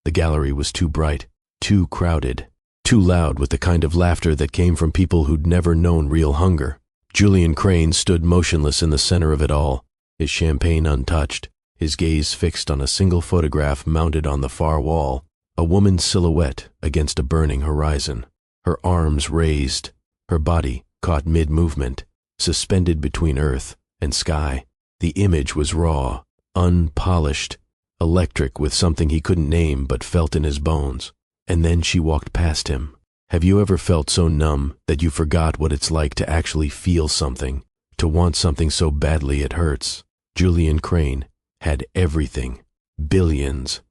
The gallery was too bright, too crowded, too loud with the kind of laughter that came from people who'd never known real hunger. Julian Crane stood motionless in the center of it all, his champagne untouched, his gaze fixed on a single photograph mounted on the far wall, a woman's silhouette against a burning horizon. Her arms raised, her body caught mid-movement, suspended between earth and sky. The image was raw, unpolished, electric with something he couldn't name but felt in his bones. And then she walked past him. Have you ever felt so numb that you forgot what it's like to actually feel something, to want something so badly it hurts? Julian Crane had everything, billions,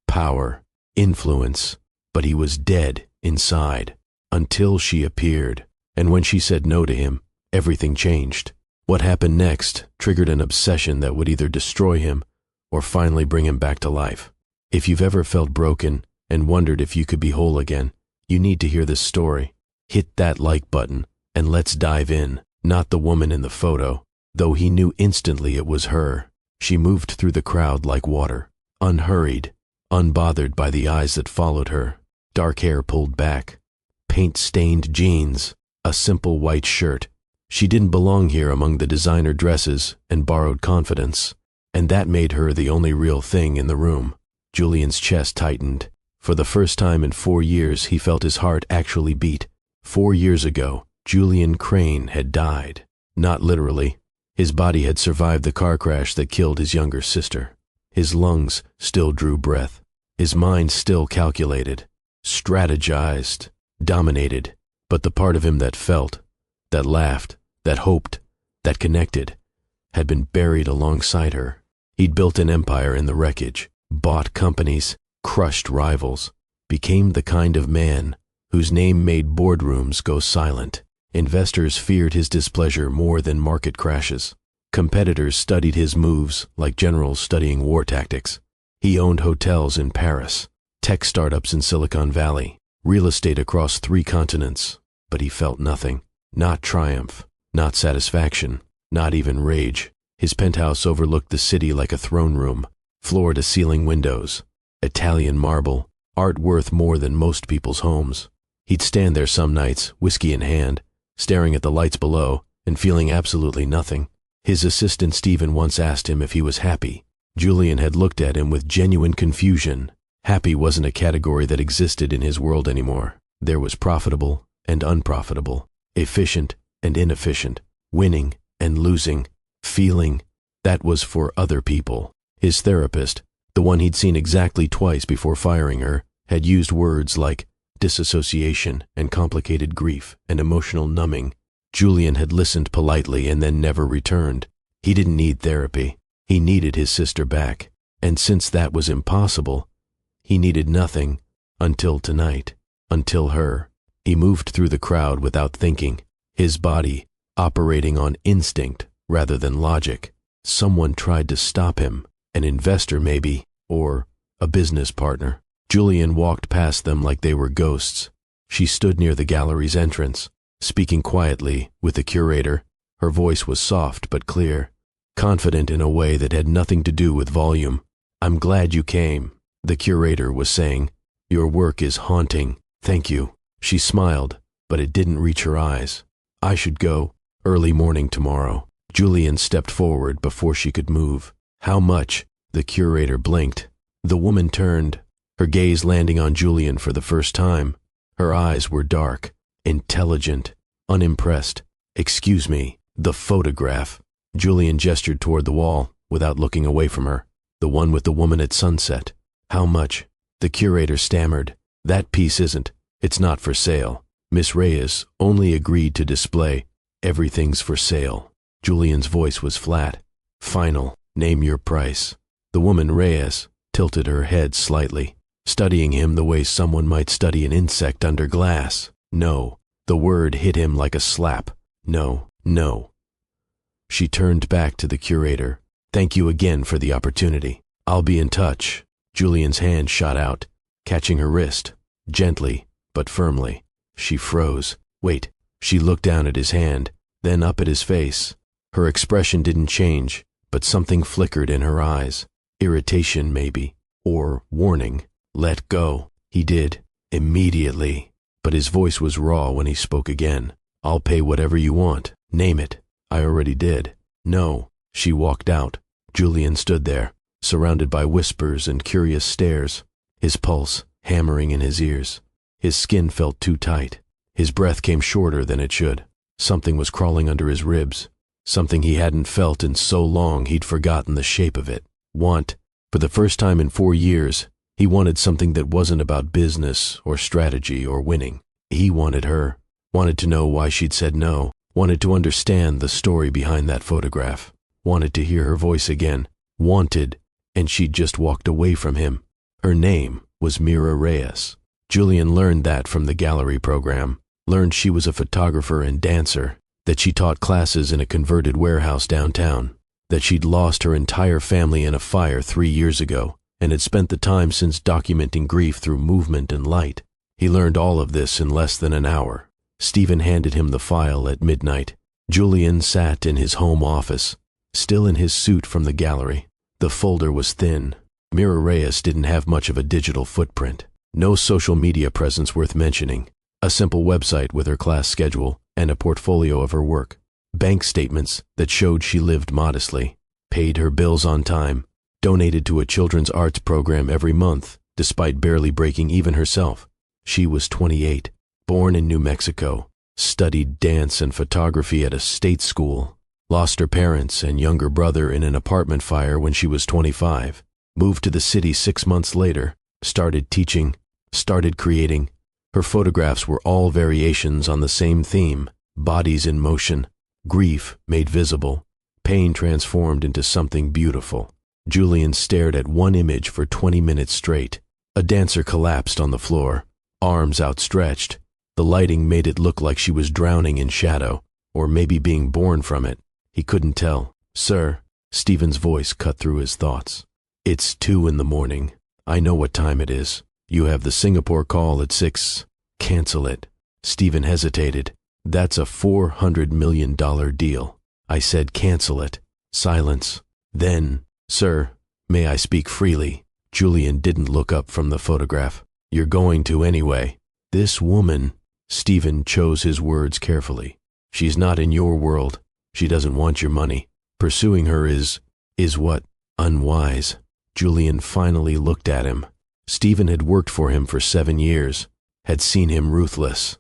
power, influence, but he was dead inside until she appeared. And when she said no to him, everything changed. What happened next triggered an obsession that would either destroy him or finally bring him back to life. If you've ever felt broken and wondered if you could be whole again, you need to hear this story. Hit that like button and let's dive in. Not the woman in the photo, though he knew instantly it was her. She moved through the crowd like water, unhurried, unbothered by the eyes that followed her. Dark hair pulled back, paint-stained jeans, a simple white shirt. She didn't belong here among the designer dresses and borrowed confidence, and that made her the only real thing in the room. Julian's chest tightened. For the first time in 4 years, he felt his heart actually beat. 4 years ago, Julian Crane had died. Not literally. His body had survived the car crash that killed his younger sister. His lungs still drew breath. His mind still calculated, strategized, dominated. But the part of him that felt, that laughed, that hoped, that connected, had been buried alongside her. He'd built an empire in the wreckage, bought companies, crushed rivals, became the kind of man whose name made boardrooms go silent. Investors feared his displeasure more than market crashes. Competitors studied his moves like generals studying war tactics. He owned hotels in Paris, tech startups in Silicon Valley, real estate across 3 continents, but he felt nothing. Not triumph, not satisfaction, not even rage. His penthouse overlooked the city like a throne room, floor-to-ceiling windows, Italian marble, art worth more than most people's homes. He'd stand there some nights, whiskey in hand, staring at the lights below and feeling absolutely nothing. His assistant Stephen once asked him if he was happy. Julian had looked at him with genuine confusion. Happy wasn't a category that existed in his world anymore. There was profitable and unprofitable, efficient and inefficient, winning and losing, feeling. That was for other people. His therapist, the one he'd seen exactly twice before firing her, had used words like disassociation and complicated grief and emotional numbing. Julian had listened politely and then never returned. He didn't need therapy. He needed his sister back. And since that was impossible, he needed nothing until tonight, until her. He moved through the crowd without thinking, his body operating on instinct rather than logic. Someone tried to stop him, an investor maybe, or a business partner. Julian walked past them like they were ghosts. She stood near the gallery's entrance, speaking quietly with the curator. Her voice was soft but clear, confident in a way that had nothing to do with volume. "I'm glad you came," the curator was saying. "Your work is haunting. Thank you." She smiled, but it didn't reach her eyes. "I should go. Early morning tomorrow." Julian stepped forward before she could move. "How much?" The curator blinked. The woman turned, her gaze landing on Julian for the first time. Her eyes were dark, intelligent, unimpressed. "Excuse me, the photograph." Julian gestured toward the wall without looking away from her. "The one with the woman at sunset." "How much?" The curator stammered. "That piece isn't. It's not for sale. Miss Reyes only agreed to display. Everything's for sale." Julian's voice was flat. "Final. Name your price." The woman Reyes tilted her head slightly, studying him the way someone might study an insect under glass. "No." The word hit him like a slap. "No, no." She turned back to the curator. "Thank you again for the opportunity. I'll be in touch." Julian's hand shot out, catching her wrist, gently but firmly. She froze. "Wait." She looked down at his hand, then up at his face. Her expression didn't change, but something flickered in her eyes. Irritation maybe, or warning, Let go. He did. Immediately. But his voice was raw when he spoke again. I'll pay whatever you want. Name it. I already did. No. She walked out. Julian stood there, surrounded by whispers and curious stares, his pulse hammering in his ears. His skin felt too tight. His breath came shorter than it should. Something was crawling under his ribs. Something he hadn't felt in so long he'd forgotten the shape of it. Want. For the first time in 4 years, he wanted something that wasn't about business or strategy or winning. He wanted her. Wanted to know why she'd said no. Wanted to understand the story behind that photograph. Wanted to hear her voice again. Wanted, and she'd just walked away from him. Her name was Mira Reyes. Julian learned that from the gallery program. Learned she was a photographer and dancer. That she taught classes in a converted warehouse downtown. That she'd lost her entire family in a fire 3 years ago, and had spent the time since documenting grief through movement and light. He learned all of this in less than an hour. Stephen handed him the file at midnight. Julian sat in his home office, still in his suit from the gallery. The folder was thin. Mira Reyes didn't have much of a digital footprint. No social media presence worth mentioning. A simple website with her class schedule and a portfolio of her work. Bank statements that showed she lived modestly, paid her bills on time, donated to a children's arts program every month, despite barely breaking even herself. She was 28, born in New Mexico, studied dance and photography at a state school, lost her parents and younger brother in an apartment fire when she was 25, moved to the city 6 months later, started teaching, started creating. Her photographs were all variations on the same theme: bodies in motion, grief made visible, pain transformed into something beautiful. Julian stared at one image for 20 minutes straight. A dancer collapsed on the floor, arms outstretched. The lighting made it look like she was drowning in shadow, or maybe being born from it. He couldn't tell. Sir, Stephen's voice cut through his thoughts. It's 2 a.m. I know what time it is. You have the Singapore call at 6. Cancel it. Stephen hesitated. That's a $400 million deal. I said cancel it. Silence. Then, sir, may I speak freely? Julian didn't look up from the photograph. You're going to anyway. This woman, Stephen chose his words carefully. She's not in your world. She doesn't want your money. Pursuing her is what? Unwise. Julian finally looked at him. Stephen had worked for him for 7 years, had seen him ruthless,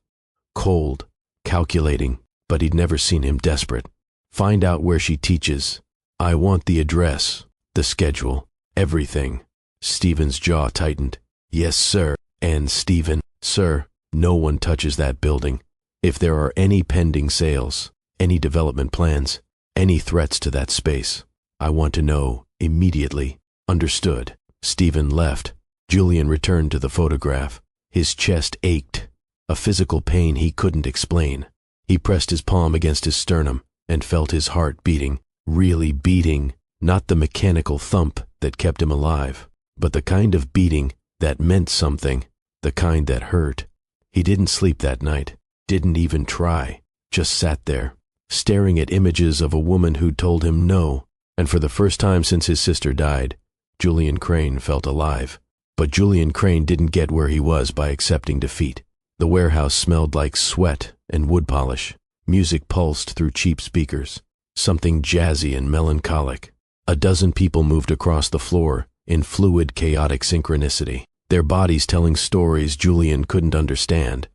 cold, calculating, but he'd never seen him desperate. Find out where she teaches. I want the address, the schedule, everything. Stephen's jaw tightened. Yes, sir. And Stephen, sir, no one touches that building. If there are any pending sales, any development plans, any threats to that space, I want to know immediately. Understood. Stephen left. Julian returned to the photograph. His chest ached, a physical pain he couldn't explain. He pressed his palm against his sternum and felt his heart beating, really beating, not the mechanical thump that kept him alive, but the kind of beating that meant something, the kind that hurt. He didn't sleep that night, didn't even try, just sat there, staring at images of a woman who'd told him no, and for the first time since his sister died, Julian Crane felt alive. But Julian Crane didn't get where he was by accepting defeat. The warehouse smelled like sweat and wood polish. Music pulsed through cheap speakers, something jazzy and melancholic. A dozen people moved across the floor in fluid, chaotic synchronicity, their bodies telling stories Julian couldn't understand,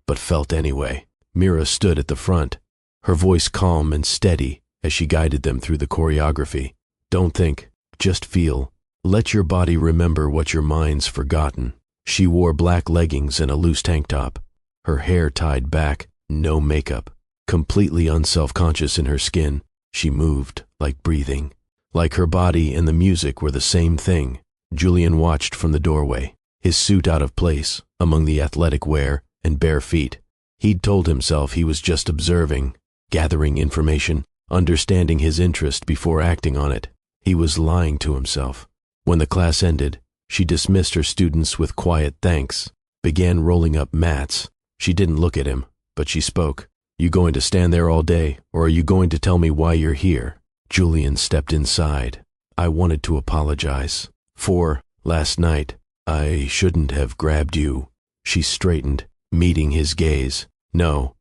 but felt anyway. Mira stood at the front, her voice calm and steady as she guided them through the choreography. Don't think, just feel. Let your body remember what your mind's forgotten. She wore black leggings and a loose tank top, her hair tied back, no makeup. Completely unself-conscious in her skin, she moved like breathing. Like her body and the music were the same thing. Julian watched from the doorway, his suit out of place among the athletic wear and bare feet. He'd told himself he was just observing, gathering information, understanding his interest before acting on it. He was lying to himself. When the class ended, she dismissed her students with quiet thanks, began rolling up mats. She didn't look at him, but she spoke. You going to stand there all day, or are you going to tell me why you're here? Julian stepped inside. I wanted to apologize for last night, I shouldn't have grabbed you. She straightened, meeting his gaze. No.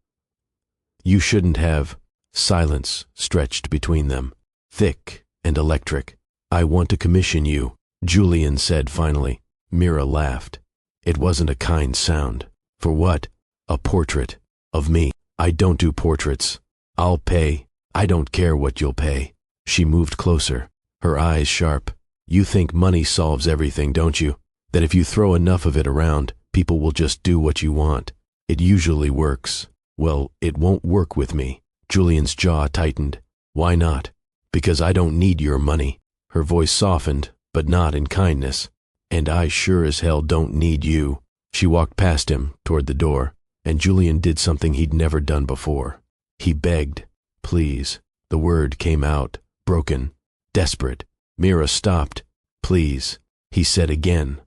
You shouldn't have. Silence stretched between them, thick and electric. I want to commission you, Julian said finally. Mira laughed. It wasn't a kind sound. For what? A portrait. Of me. I don't do portraits. I'll pay. I don't care what you'll pay. She moved closer, her eyes sharp. You think money solves everything, don't you? That if you throw enough of it around, people will just do what you want. It usually works. Well, it won't work with me. Julian's jaw tightened. Why not? Because I don't need your money. Her voice softened, but not in kindness. And I sure as hell don't need you. She walked past him, toward the door, and Julian did something he'd never done before. He begged. Please. The word came out, broken, desperate. Mira stopped. Please. He said again.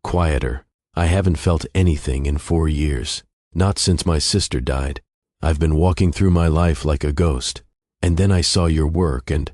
Quieter. I haven't felt anything in 4 years. Not since my sister died. I've been walking through my life like a ghost. And then I saw your work and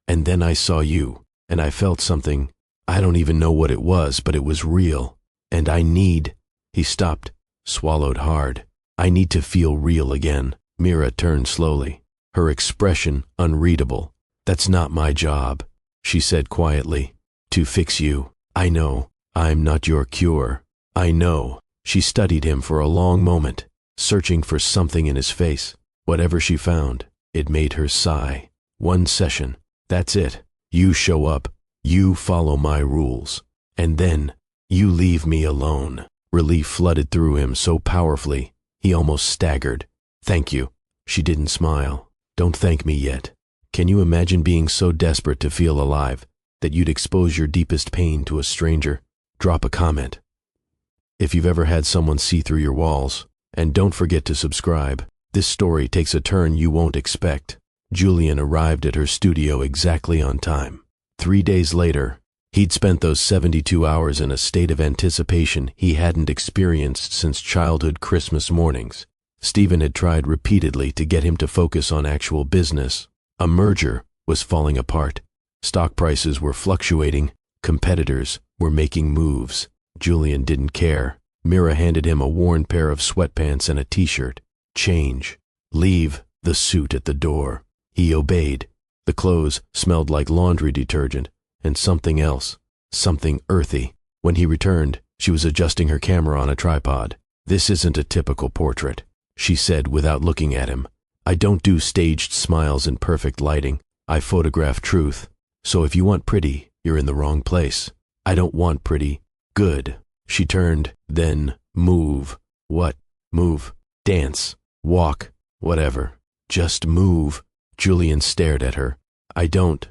then I saw you. And I felt something. I don't even know what it was, but it was real. And I need. He stopped, swallowed hard. I need to feel real again. Mira turned slowly, her expression unreadable. That's not my job, she said quietly. To fix you. I know. I'm not your cure. I know. She studied him for a long moment, searching for something in his face. Whatever she found, it made her sigh. 1 session. That's it. You show up. You follow my rules. And then, you leave me alone. Relief flooded through him so powerfully, he almost staggered. Thank you. She didn't smile. Don't thank me yet. Can you imagine being so desperate to feel alive that you'd expose your deepest pain to a stranger? Drop a comment. If you've ever had someone see through your walls, and don't forget to subscribe. This story takes a turn you won't expect. Julian arrived at her studio exactly on time. 3 days later, he'd spent those 72 hours in a state of anticipation he hadn't experienced since childhood Christmas mornings. Stephen had tried repeatedly to get him to focus on actual business. A merger was falling apart. Stock prices were fluctuating. Competitors were making moves. Julian didn't care. Mira handed him a worn pair of sweatpants and a t-shirt. Change. Leave the suit at the door. He obeyed. The clothes smelled like laundry detergent and something else, something earthy. When he returned, she was adjusting her camera on a tripod. This isn't a typical portrait, she said without looking at him. I don't do staged smiles in perfect lighting. I photograph truth. So if you want pretty, you're in the wrong place. I don't want pretty. Good. She turned, then move. What? Move. Dance. Walk. Whatever. Just move. Julian stared at her. I don't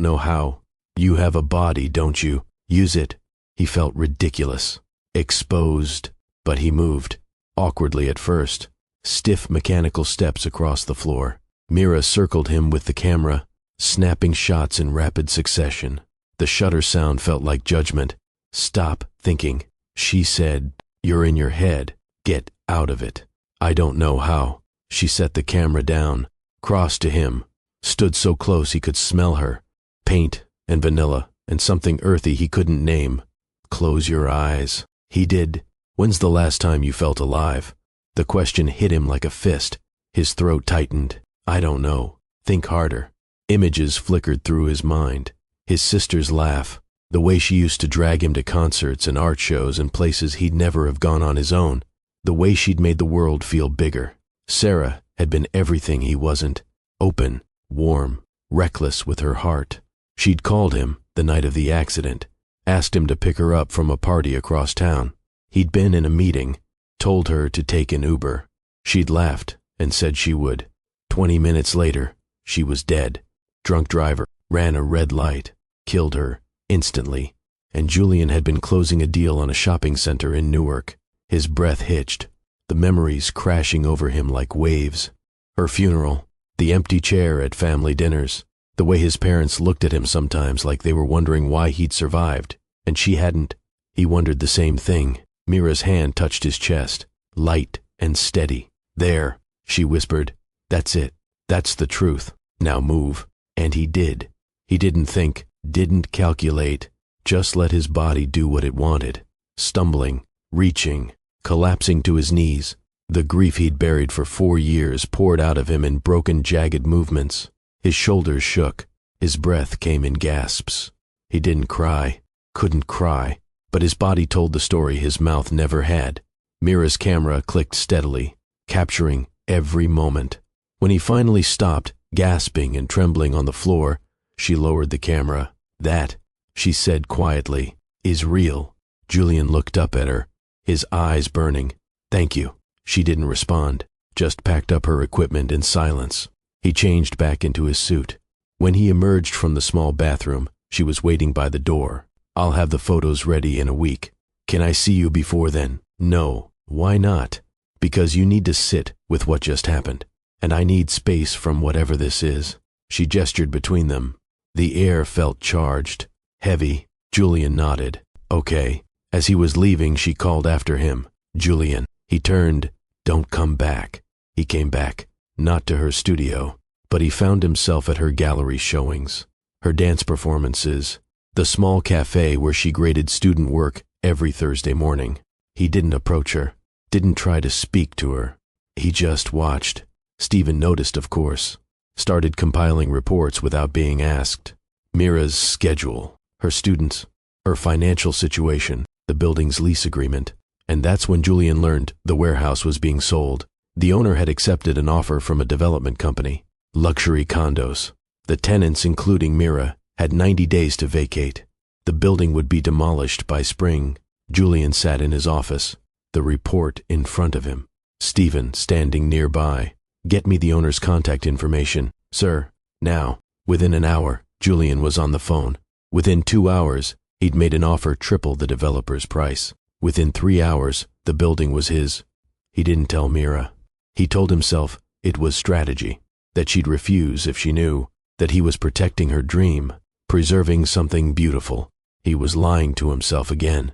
know how. You have a body, don't you? Use it. He felt ridiculous. Exposed. But he moved. Awkwardly at first. Stiff mechanical steps across the floor. Mira circled him with the camera, snapping shots in rapid succession. The shutter sound felt like judgment. Stop thinking. She said, You're in your head. Get out of it. I don't know how. She set the camera down, crossed to him, stood so close he could smell her. Paint and vanilla and something earthy he couldn't name. Close your eyes. He did. When's the last time you felt alive? The question hit him like a fist. His throat tightened. I don't know. Think harder. Images flickered through his mind. His sister's laugh. The way she used to drag him to concerts and art shows and places he'd never have gone on his own. The way she'd made the world feel bigger. Sarah had been everything he wasn't. Open, warm, reckless with her heart. She'd called him the night of the accident, asked him to pick her up from a party across town. He'd been in a meeting, told her to take an Uber. She'd laughed and said she would. 20 minutes later, she was dead. Drunk driver ran a red light, killed her instantly, and Julian had been closing a deal on a shopping center in Newark. His breath hitched, the memories crashing over him like waves. Her funeral, the empty chair at family dinners, the way his parents looked at him sometimes like they were wondering why he'd survived, and she hadn't. He wondered the same thing. Mira's hand touched his chest, light and steady. There, she whispered. That's it. That's the truth. Now move. And he did. He didn't think, didn't calculate, Just let his body do what it wanted. Stumbling, reaching, collapsing to his knees, the grief he'd buried for 4 years poured out of him in broken, jagged movements. His shoulders shook. His breath came in gasps. He didn't cry, couldn't cry, but his body told the story his mouth never had. Mira's camera clicked steadily, capturing every moment. When he finally stopped, gasping and trembling on the floor, she lowered the camera. "That," she said quietly, "is real." Julian looked up at her, his eyes burning. "Thank you." She didn't respond, just packed up her equipment in silence. He changed back into his suit. When he emerged from the small bathroom, she was waiting by the door. "I'll have the photos ready in a week. Can I see you before then?" "No." "Why not?" "Because you need to sit with what just happened, and I need space from whatever this is." She gestured between them. The air felt charged, heavy. Julian nodded. "Okay." As he was leaving, she called after him, "Julian." He turned. "Don't come back." He came back, not to her studio, but he found himself at her gallery showings, her dance performances, the small cafe where she graded student work every Thursday morning. He didn't approach her, didn't try to speak to her. He just watched. Stephen noticed, of course, started compiling reports without being asked. Mira's schedule, her students, her financial situation, the building's lease agreement. And that's when Julian learned the warehouse was being sold. The owner had accepted an offer from a development company, luxury condos. The tenants, including Mira, had 90 days to vacate. The building would be demolished by spring. Julian sat in his office, the report in front of him. Stephen standing nearby. "Get me the owner's contact information, sir, now." Within an hour, Julian was on the phone. Within 2 hours, he'd made an offer triple the developer's price. Within 3 hours, the building was his. He didn't tell Mira. He told himself it was strategy, that she'd refuse if she knew, that he was protecting her dream, preserving something beautiful. He was lying to himself again.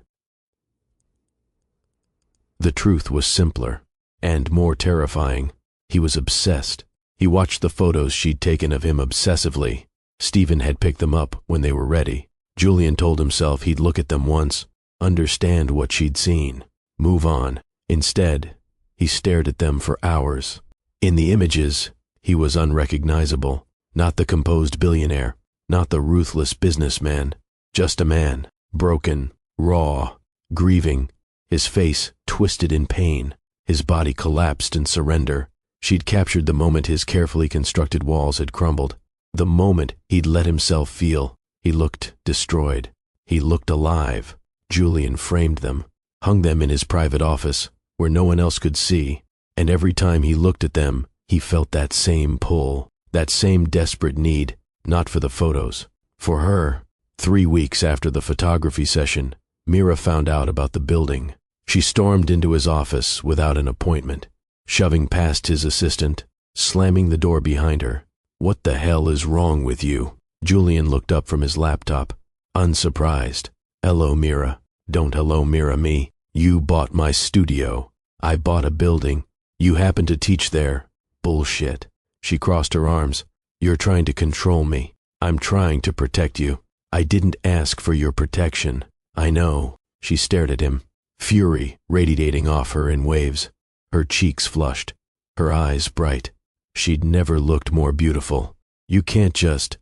The truth was simpler and more terrifying. He was obsessed. He watched the photos she'd taken of him obsessively. Stephen had picked them up when they were ready. Julian told himself he'd look at them once, understand what she'd seen, move on. Instead, he stared at them for hours. In the images, he was unrecognizable. Not the composed billionaire, not the ruthless businessman, just a man, broken, raw, grieving, his face twisted in pain, his body collapsed in surrender. She'd captured the moment his carefully constructed walls had crumbled, the moment he'd let himself feel. He looked destroyed. He looked alive. Julian framed them, hung them in his private office, where no one else could see, and every time he looked at them, he felt that same pull, that same desperate need, not for the photos, for her. 3 weeks after the photography session, Mira found out about the building. She stormed into his office without an appointment, shoving past his assistant, slamming the door behind her. "What the hell is wrong with you?" Julian looked up from his laptop, unsurprised. "Hello, Mira." "Don't hello, Mira me. You bought my studio. I bought a building. You happen to teach there." "Bullshit." She crossed her arms. "You're trying to control me. I'm trying to protect you. I didn't ask for your protection." "I know." She stared at him, fury radiating off her in waves. Her cheeks flushed, her eyes bright. She'd never looked more beautiful. You can't just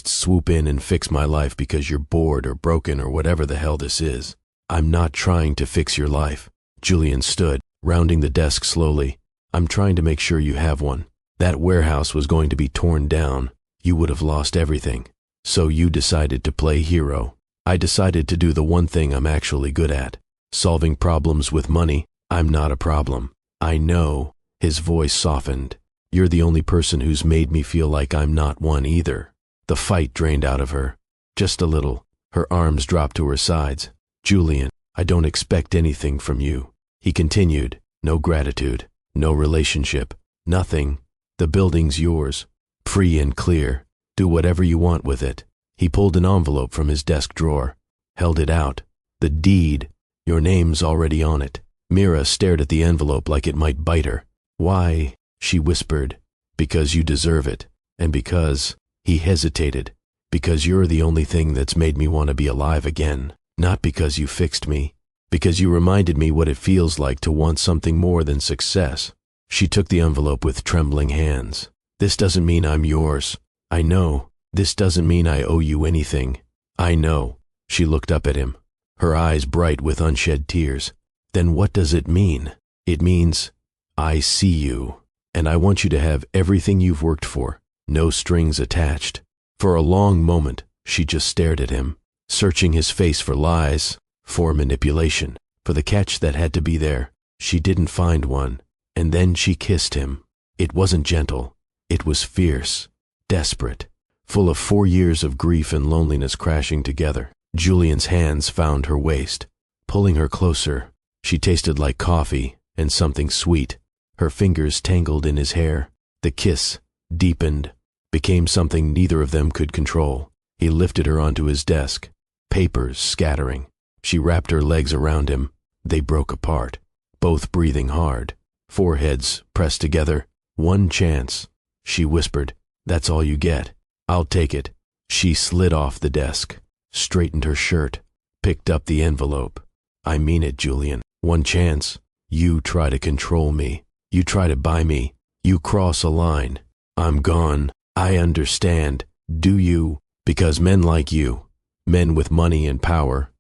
swoop in and fix my life because you're bored or broken or whatever the hell this is. I'm not trying to fix your life." Julian stood, rounding the desk slowly. "I'm trying to make sure you have one. That warehouse was going to be torn down. You would have lost everything. So you decided to play hero. I decided to do the one thing I'm actually good at. Solving problems with money. I'm not a problem. I know." His voice softened. "You're the only person who's made me feel like I'm not one either." The fight drained out of her. Just a little. Her arms dropped to her sides. "Julian, I don't expect anything from you." He continued. "No gratitude, no relationship, nothing. The building's yours, free and clear. Do whatever you want with it." He pulled an envelope from his desk drawer, held it out. "The deed. Your name's already on it." Mira stared at the envelope like it might bite her. "Why?" she whispered. "Because you deserve it, and because—" He hesitated. Because you're the only thing that's made me want to be alive again. Not because you fixed me. Because you reminded me what it feels like to want something more than success. She took the envelope with trembling hands. This doesn't mean I'm yours. I know. This doesn't mean I owe you anything. I know. She looked up at him, her eyes bright with unshed tears. Then what does it mean? It means, I see you, and I want you to have everything you've worked for, no strings attached. For a long moment, she just stared at him, searching his face for lies, for manipulation, for the catch that had to be there. She didn't find one, and then she kissed him. It wasn't gentle. It was fierce, desperate, full of 4 years of grief and loneliness crashing together. Julian's hands found her waist, pulling her closer. She tasted like coffee and something sweet. Her fingers tangled in his hair. The kiss deepened, became something neither of them could control. He lifted her onto his desk, papers scattering. She wrapped her legs around him. They broke apart, both breathing hard, foreheads pressed together. One chance, she whispered. That's all you get. I'll take it. She slid off the desk, straightened her shirt, picked up the envelope. I mean it, Julian. One chance. You try to control me. You try to buy me. You cross a line. I'm gone. I understand. Do you? Because men like you, men with money and power,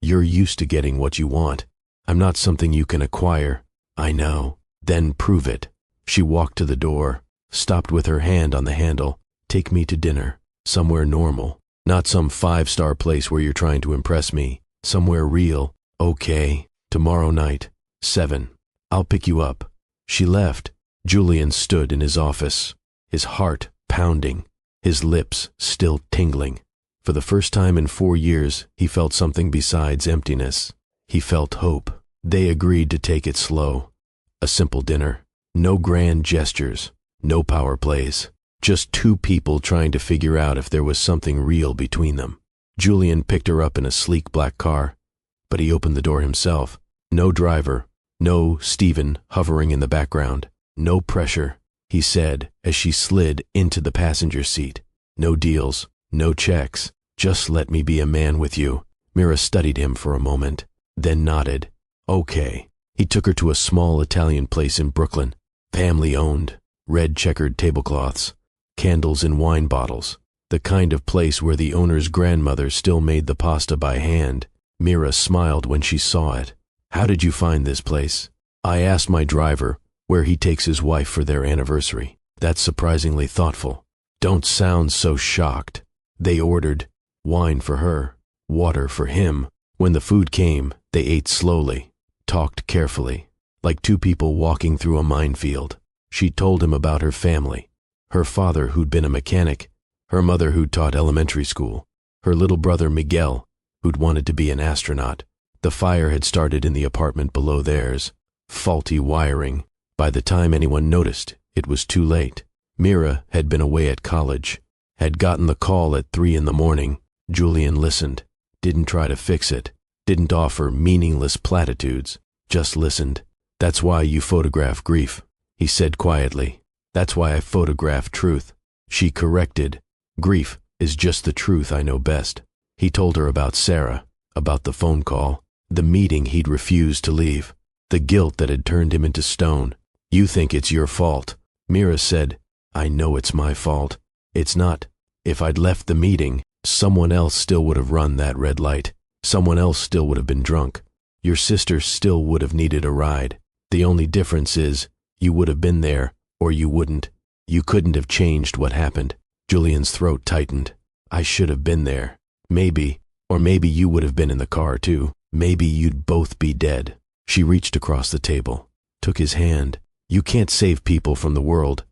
you're used to getting what you want. I'm not something you can acquire. I know. Then prove it. She walked to the door, stopped with her hand on the handle. Take me to dinner. Somewhere normal. Not some 5-star place where you're trying to impress me. Somewhere real. Okay. Tomorrow night. 7. I'll pick you up. She left. Julian stood in his office, his heart pounding, his lips still tingling. For the first time in 4 years, he felt something besides emptiness. He felt hope. They agreed to take it slow. A simple dinner. No grand gestures. No power plays. Just 2 people trying to figure out if there was something real between them. Julian picked her up in a sleek black car, but he opened the door himself. No driver. No Stephen hovering in the background. No pressure, he said as she slid into the passenger seat. No deals, no checks. Just let me be a man with you. Mira studied him for a moment, then nodded. Okay. He took her to a small Italian place in Brooklyn. Family-owned. Red checkered tablecloths. Candles in wine bottles. The kind of place where the owner's grandmother still made the pasta by hand. Mira smiled when she saw it. How did you find this place? I asked my driver where he takes his wife for their anniversary. That's surprisingly thoughtful. Don't sound so shocked. They ordered wine for her, water for him. When the food came, they ate slowly, talked carefully, like 2 people walking through a minefield. She told him about her family, her father who'd been a mechanic, her mother who'd taught elementary school, her little brother Miguel, who'd wanted to be an astronaut. The fire had started in the apartment below theirs. Faulty wiring. By the time anyone noticed, it was too late. Mira had been away at college, had gotten the call at 3 in the morning. Julian listened, didn't try to fix it, didn't offer meaningless platitudes, just listened. That's why you photograph grief, he said quietly. That's why I photograph truth. She corrected. Grief is just the truth I know best. He told her about Sarah, about the phone call, the meeting he'd refused to leave, the guilt that had turned him into stone. You think it's your fault. Mira said, I know it's my fault. It's not. If I'd left the meeting, someone else still would have run that red light. Someone else still would have been drunk. Your sister still would have needed a ride. The only difference is, you would have been there, or you wouldn't. You couldn't have changed what happened. Julian's throat tightened. I should have been there. Maybe, or maybe you would have been in the car too. Maybe you'd both be dead. She reached across the table, took his hand. You can't save people from the world,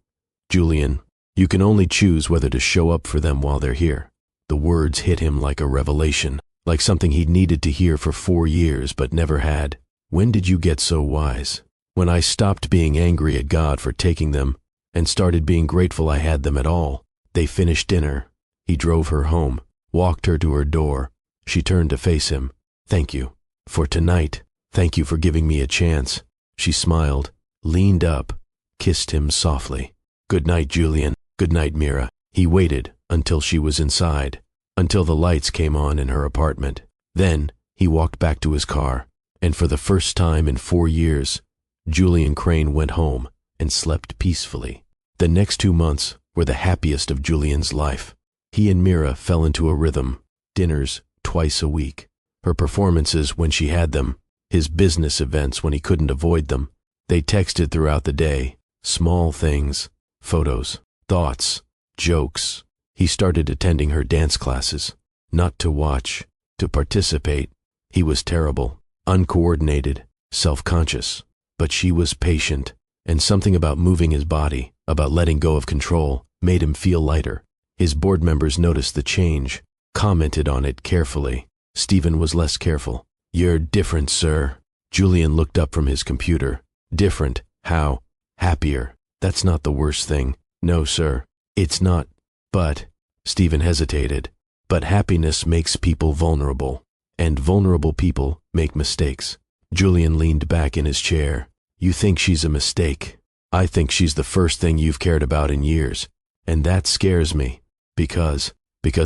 Julian. You can only choose whether to show up for them while they're here. The words hit him like a revelation, like something he'd needed to hear for 4 years but never had. When did you get so wise? When I stopped being angry at God for taking them and started being grateful I had them at all. They finished dinner. He drove her home, walked her to her door. She turned to face him. Thank you. For tonight. Thank you for giving me a chance. She smiled, leaned up, kissed him softly. Good night, Julian. Good night, Mira. He waited until she was inside, until the lights came on in her apartment. Then he walked back to his car, and for the first time in 4 years, Julian Crane went home and slept peacefully. The next 2 months were the happiest of Julian's life. He and Mira fell into a rhythm, dinners twice a week, her performances when she had them, his business events when he couldn't avoid them. They texted throughout the day, small things, photos, thoughts, jokes. He started attending her dance classes, not to watch, to participate. He was terrible, uncoordinated, self-conscious, but she was patient, and something about moving his body, about letting go of control, made him feel lighter. His board members noticed the change, commented on it carefully. Stephen was less careful. "You're different, sir." Julian looked up from his computer. "Different? How?" "Happier. That's not the worst thing." "No, sir. It's not. But," Stephen hesitated, "but happiness makes people vulnerable, and vulnerable people make mistakes." Julian leaned back in his chair. "You think she's a mistake. I think she's the first thing you've cared about in years, and that scares me, because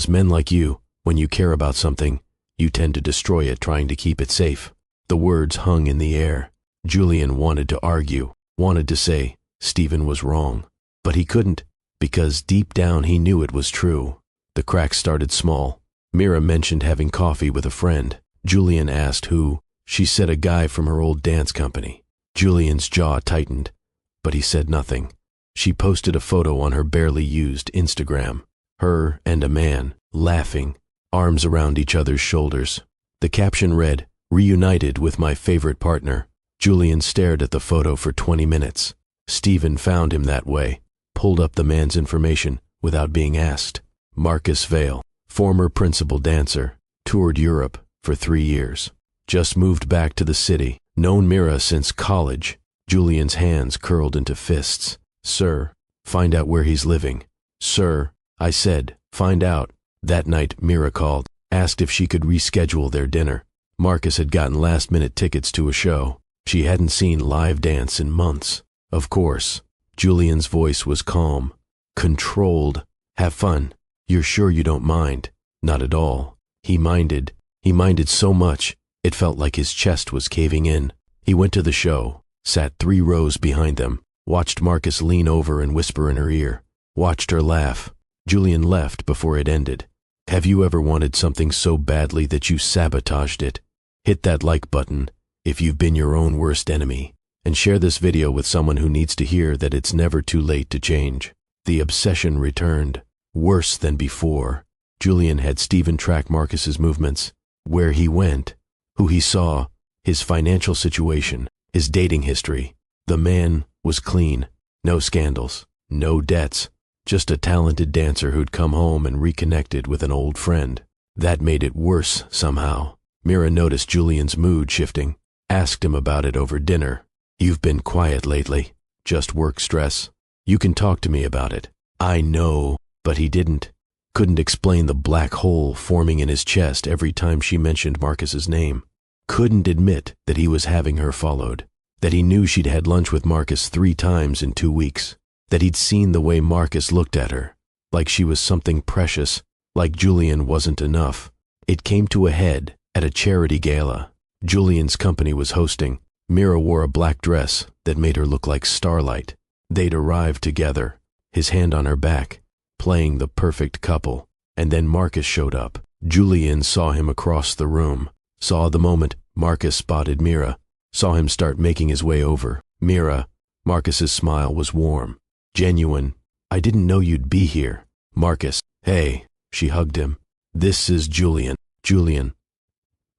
men like you, when you care about something, you tend to destroy it trying to keep it safe." The words hung in the air. Julian wanted to argue, wanted to say Stephen was wrong, but he couldn't, because deep down he knew it was true. The cracks started small. Mira mentioned having coffee with a friend. Julian asked who. She said a guy from her old dance company. Julian's jaw tightened, but he said nothing. She posted a photo on her barely used Instagram. Her and a man, laughing, arms around each other's shoulders. The caption read, "Reunited with my favorite partner." Julian stared at the photo for 20 minutes. Stephen found him that way, pulled up the man's information without being asked. Marcus Vale, former principal dancer, toured Europe for 3 years. Just moved back to the city, known Mira since college. Julian's hands curled into fists. "Sir, find out where he's living." "Sir," I said, "find out." That night Mira called, asked if she could reschedule their dinner. Marcus had gotten last-minute tickets to a show. She hadn't seen live dance in months. "Of course." Julian's voice was calm, controlled. "Have fun. You're sure you don't mind?" Not at all. He minded. He minded so much, it felt like his chest was caving in. He went to the show, sat 3 rows behind them, watched Marcus lean over and whisper in her ear, watched her laugh. Julian left before it ended. Have you ever wanted something so badly that you sabotaged it? Hit that like button if you've been your own worst enemy, and share this video with someone who needs to hear that it's never too late to change. The obsession returned, worse than before. Julian had Stephen track Marcus's movements, where he went, who he saw, his financial situation, his dating history. The man was clean, no scandals, no debts, just a talented dancer who'd come home and reconnected with an old friend. That made it worse somehow. Mira noticed Julian's mood shifting, asked him about it over dinner. "You've been quiet lately. Just work stress. You can talk to me about it." "I know," but he didn't. Couldn't explain the black hole forming in his chest every time she mentioned Marcus's name. Couldn't admit that he was having her followed, that he knew she'd had lunch with Marcus 3 times in 2 weeks, that he'd seen the way Marcus looked at her, like she was something precious, like Julian wasn't enough. It came to a head at a charity gala. Julian's company was hosting. Mira wore a black dress that made her look like starlight. They'd arrived together, his hand on her back, playing the perfect couple, and then Marcus showed up. Julian saw him across the room, saw the moment Marcus spotted Mira, saw him start making his way over. "Mira," Marcus's smile was warm, genuine. "I didn't know you'd be here." "Marcus, hey," she hugged him. "This is Julian." "Julian."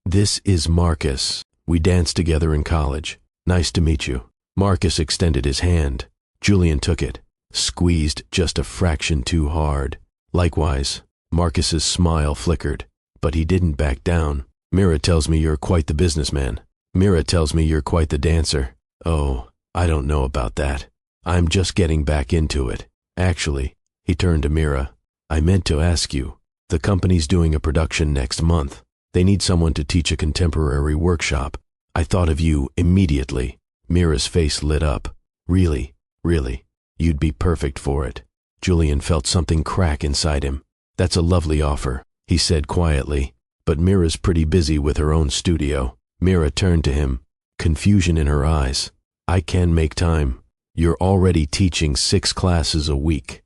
"This is Marcus. We danced together in college. Nice to meet you." Marcus extended his hand. Julian took it, squeezed just a fraction too hard. Likewise, Marcus's smile flickered, but he didn't back down. "Mira tells me you're quite the businessman. Mira tells me you're quite the dancer." "Oh, I don't know about that. I'm just getting back into it. Actually," he turned to Mira, "I meant to ask you. The company's doing a production next month. They need someone to teach a contemporary workshop. I thought of you immediately." Mira's face lit up. "Really, really, you'd be perfect for it." Julian felt something crack inside him. "That's a lovely offer. he said quietly, but Mira's pretty busy with her own studio. Mira turned to him, confusion in her eyes. I can make time. You're already teaching 6 classes a week.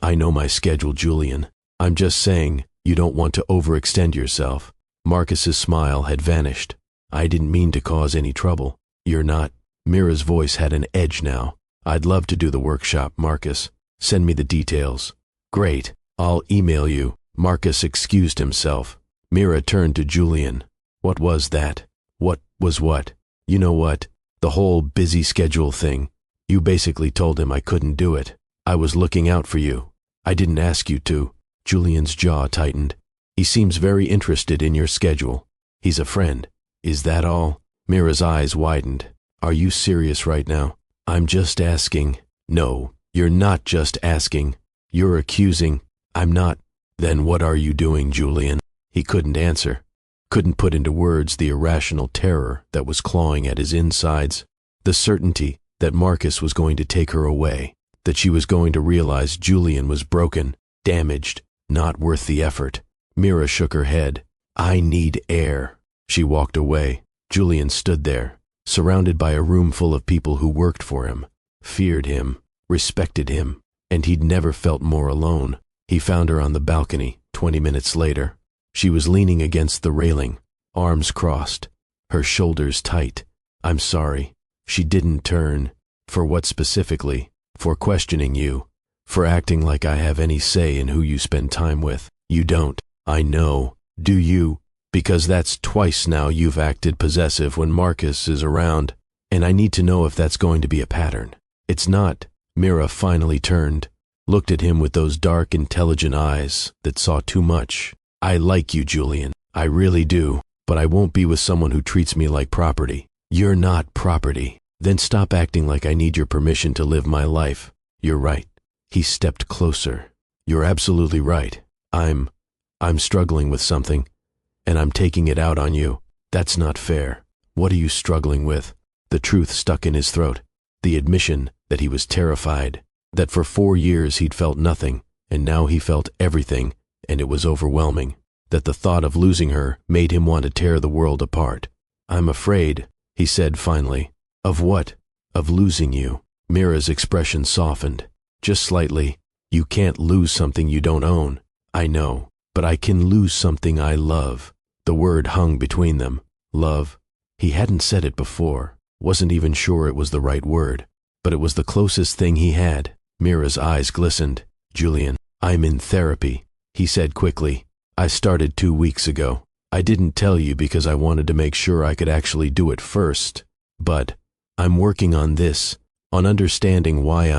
I know my schedule, Julian. I'm just saying, you don't want to overextend yourself. Marcus's smile had vanished. I didn't mean to cause any trouble. You're not. Mira's voice had an edge now. I'd love to do the workshop, Marcus. Send me the details. Great. I'll email you. Marcus excused himself. Mira turned to Julian. What was that? What was what? You know what? The whole busy schedule thing. You basically told him I couldn't do it. I was looking out for you. I didn't ask you to. Julian's jaw tightened. He seems very interested in your schedule. He's a friend. Is that all? Mira's eyes widened. Are you serious right now? I'm just asking. No, you're not just asking. You're accusing. I'm not. Then what are you doing, Julian? He couldn't answer. Couldn't put into words the irrational terror that was clawing at his insides. The certainty that Marcus was going to take her away. That she was going to realize Julian was broken, damaged, not worth the effort. Mira shook her head. I need air. She walked away. Julian stood there, surrounded by a room full of people who worked for him, feared him, respected him, and he'd never felt more alone. He found her on the balcony 20 minutes later. She was leaning against the railing, arms crossed, her shoulders tight. I'm sorry. She didn't turn. For what specifically? For questioning you. For acting like I have any say in who you spend time with. You don't. I know. Do you? Because that's twice now you've acted possessive when Marcus is around, and I need to know if that's going to be a pattern. It's not. Mira finally turned, looked at him with those dark, intelligent eyes that saw too much. I like you, Julian. I really do, but I won't be with someone who treats me like property. You're not property. Then stop acting like I need your permission to live my life. You're right. He stepped closer. You're absolutely right. I'm struggling with something, and I'm taking it out on you. That's not fair. What are you struggling with? The truth stuck in his throat. The admission that he was terrified, that for 4 years he'd felt nothing, and now he felt everything, and it was overwhelming. That the thought of losing her made him want to tear the world apart. I'm afraid, he said finally. Of what? Of losing you. Mira's expression softened. Just slightly. You can't lose something you don't own. I know, but I can lose something I love. The word hung between them. Love. He hadn't said it before. Wasn't even sure it was the right word. But it was the closest thing he had. Mira's eyes glistened. Julian, I'm in therapy, he said quickly. I started 2 weeks ago. I didn't tell you because I wanted to make sure I could actually do it first. But I'm working on this, on understanding why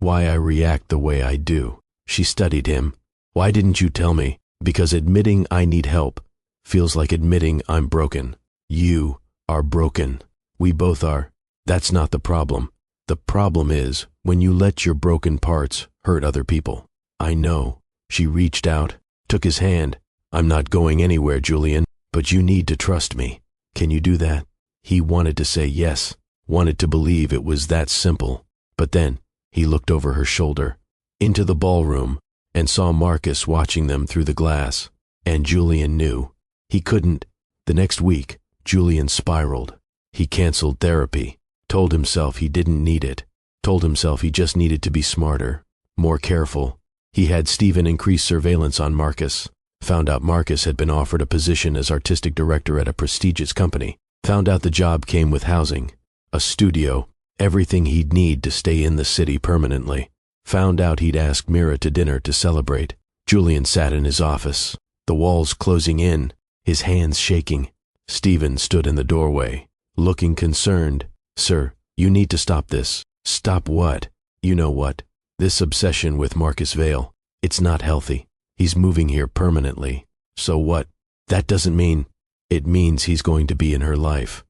I react the way I do. She studied him. Why didn't you tell me? Because admitting I need help feels like admitting I'm broken. You are broken. We both are. That's not the problem. The problem is when you let your broken parts hurt other people. I know. She reached out, took his hand. I'm not going anywhere, Julian, but you need to trust me. Can you do that? He wanted to say yes, wanted to believe it was that simple. But then he looked over her shoulder, into the ballroom, and saw Marcus watching them through the glass. And Julian knew. He couldn't. The next week, Julian spiraled. He canceled therapy, told himself he didn't need it, told himself he just needed to be smarter, more careful. He had Stephen increase surveillance on Marcus, found out Marcus had been offered a position as artistic director at a prestigious company, found out the job came with housing, a studio, everything he'd need to stay in the city permanently. Found out he'd asked Mira to dinner to celebrate. Julian sat in his office, the walls closing in, his hands shaking. Stephen stood in the doorway, looking concerned. Sir, you need to stop this. Stop what? You know what? This obsession with Marcus Vale. It's not healthy. He's moving here permanently. So what? That doesn't mean. It means he's going to be in her life.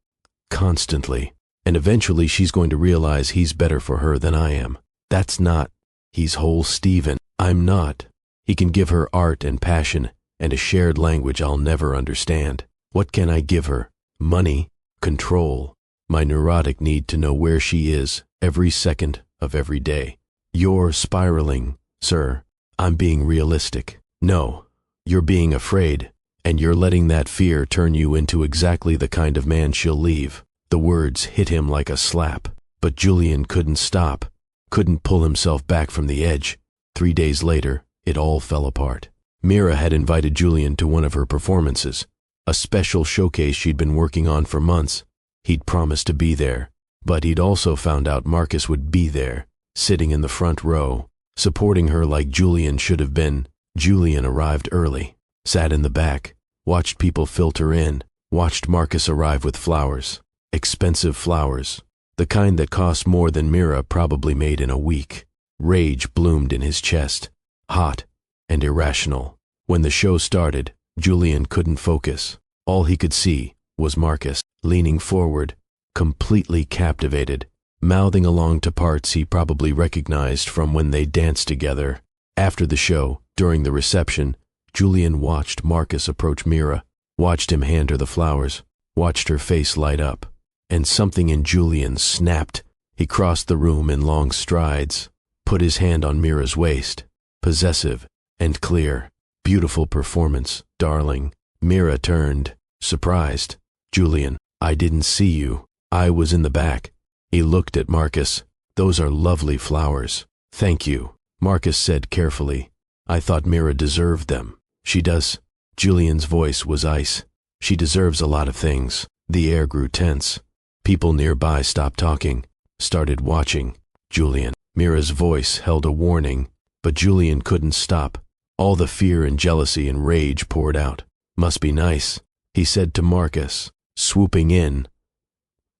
Constantly. And eventually she's going to realize he's better for her than I am. That's not. He's whole Stephen. I'm not. He can give her art and passion and a shared language I'll never understand. What can I give her? Money, control, my neurotic need to know where she is every second of every day. You're spiraling, sir. I'm being realistic. No, you're being afraid, and you're letting that fear turn you into exactly the kind of man she'll leave. The words hit him like a slap, but Julian couldn't stop, couldn't pull himself back from the edge. 3 days later, it all fell apart. Mira had invited Julian to one of her performances, a special showcase she'd been working on for months. He'd promised to be there, but he'd also found out Marcus would be there, sitting in the front row, supporting her like Julian should have been. Julian arrived early, sat in the back, watched people filter in, watched Marcus arrive with flowers, expensive flowers, the kind that cost more than Mira probably made in a week. Rage bloomed in his chest, hot and irrational. When the show started, Julian couldn't focus. All he could see was Marcus, leaning forward, completely captivated, mouthing along to parts he probably recognized from when they danced together. After the show, during the reception, Julian watched Marcus approach Mira, watched him hand her the flowers, watched her face light up, and something in Julian snapped. He crossed the room in long strides, put his hand on Mira's waist, possessive and clear. Beautiful performance, darling. Mira turned, surprised. Julian, I didn't see you. I was in the back. He looked at Marcus. Those are lovely flowers. Thank you, Marcus said carefully. I thought Mira deserved them. She does. Julian's voice was ice. She deserves a lot of things. The air grew tense. People nearby stopped talking, started watching. Julian. Mira's voice held a warning, but Julian couldn't stop. All the fear and jealousy and rage poured out. Must be nice, he said to Marcus, swooping in.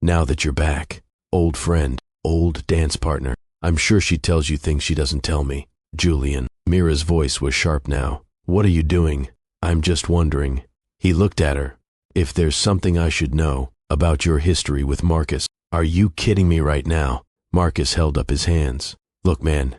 Now that you're back, old friend, old dance partner, I'm sure she tells you things she doesn't tell me. Julian. Mira's voice was sharp now. What are you doing? I'm just wondering. He looked at her. If there's something I should know about your history with Marcus. Are you kidding me right now? Marcus held up his hands. Look, man,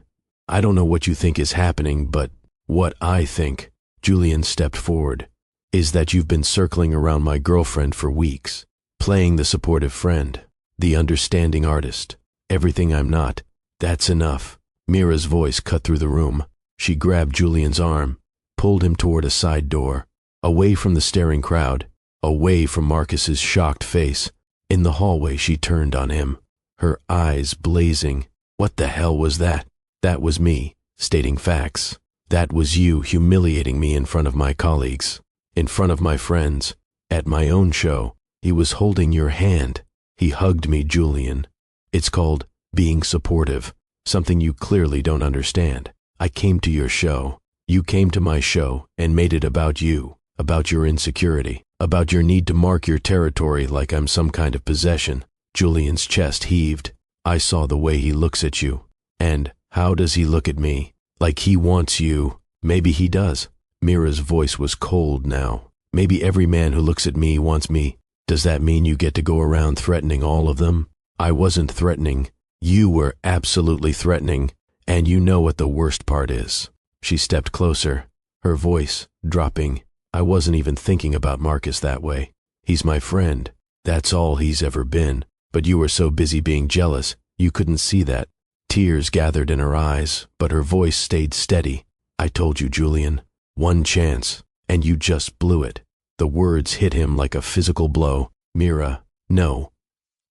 I don't know what you think is happening, but what I think, Julian stepped forward, is that you've been circling around my girlfriend for weeks, playing the supportive friend, the understanding artist, everything I'm not. That's enough. Mira's voice cut through the room. She grabbed Julian's arm, pulled him toward a side door, away from the staring crowd, away from Marcus's shocked face. In the hallway she turned on him, her eyes blazing. What the hell was that? That was me, stating facts. That was you humiliating me in front of my colleagues, in front of my friends, at my own show. He was holding your hand. He hugged me, Julian. It's called being supportive, something you clearly don't understand. I came to your show. You came to my show and made it about you, about your insecurity, about your need to mark your territory like I'm some kind of possession. Julian's chest heaved. I saw the way he looks at you. And how does he look at me? Like he wants you. Maybe he does. Mira's voice was cold now. Maybe every man who looks at me wants me. Does that mean you get to go around threatening all of them? I wasn't threatening. You were absolutely threatening. And you know what the worst part is. She stepped closer, her voice dropping. I wasn't even thinking about Marcus that way. He's my friend. That's all he's ever been. But you were so busy being jealous, you couldn't see that. Tears gathered in her eyes, but her voice stayed steady. I told you, Julian. One chance, and you just blew it. The words hit him like a physical blow. Mira, no.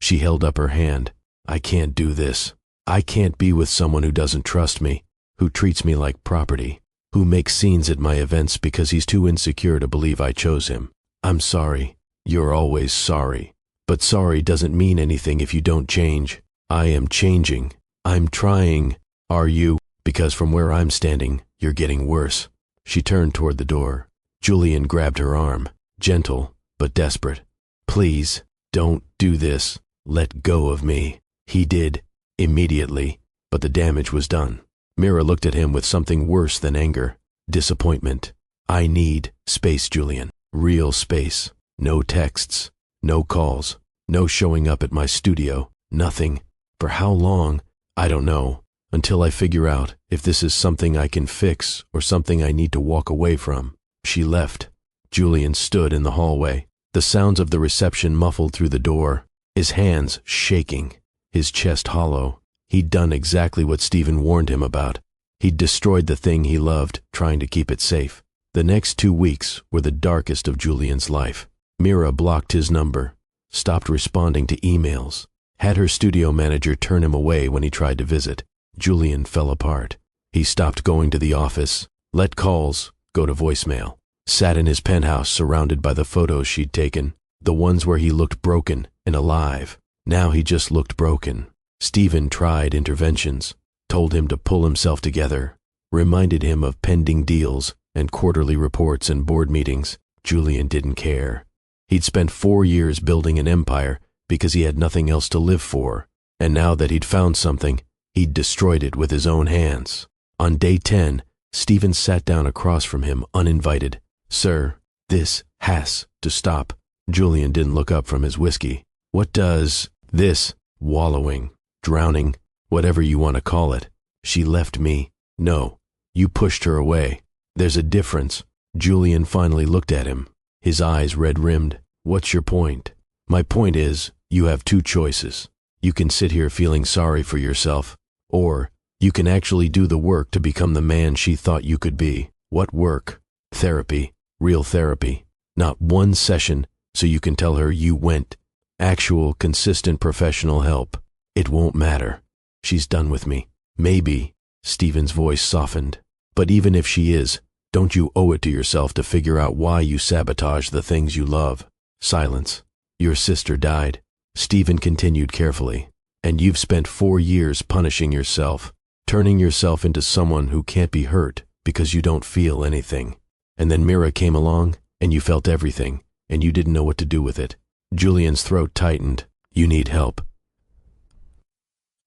She held up her hand. I can't do this. I can't be with someone who doesn't trust me, who treats me like property, who makes scenes at my events because he's too insecure to believe I chose him. I'm sorry. You're always sorry. But sorry doesn't mean anything if you don't change. I am changing. I'm trying. Are you? Because from where I'm standing, you're getting worse. She turned toward the door. Julian grabbed her arm, gentle but desperate. Please, don't do this. Let go of me. He did, immediately, but the damage was done. Mira looked at him with something worse than anger, disappointment. I need space, Julian. Real space. No texts, no calls, no showing up at my studio, nothing. For how long? I don't know, until I figure out if this is something I can fix or something I need to walk away from. She left. Julian stood in the hallway, the sounds of the reception muffled through the door, his hands shaking, his chest hollow. He'd done exactly what Stephen warned him about. He'd destroyed the thing he loved, trying to keep it safe. The next 2 weeks were the darkest of Julian's life. Mira blocked his number, stopped responding to emails, had her studio manager turn him away when he tried to visit. Julian fell apart. He stopped going to the office, let calls go to voicemail, sat in his penthouse surrounded by the photos she'd taken, the ones where he looked broken and alive. Now he just looked broken. Stephen tried interventions, told him to pull himself together, reminded him of pending deals and quarterly reports and board meetings. Julian didn't care. He'd spent 4 years building an empire because he had nothing else to live for, and now that he'd found something, he'd destroyed it with his own hands. On day 10, Stephen sat down across from him uninvited. "Sir, this has to stop." Julian didn't look up from his whiskey. "What does this wallowing, drowning, whatever you want to call it? She left me." "No, you pushed her away. There's a difference." Julian finally looked at him, his eyes red-rimmed. "What's your point?" "My point is, you have 2 choices. You can sit here feeling sorry for yourself, or you can actually do the work to become the man she thought you could be." "What work?" "Therapy, real therapy. Not 1 session so you can tell her you went. Actual, consistent professional help. It won't matter. She's done with me." "Maybe," Stephen's voice softened, "but even if she is, don't you owe it to yourself to figure out why you sabotage the things you love?" Silence. "Your sister died," Stephen continued carefully, "and you've spent 4 years punishing yourself, turning yourself into someone who can't be hurt because you don't feel anything. And then Mira came along, and you felt everything, and you didn't know what to do with it." Julian's throat tightened. "You need help,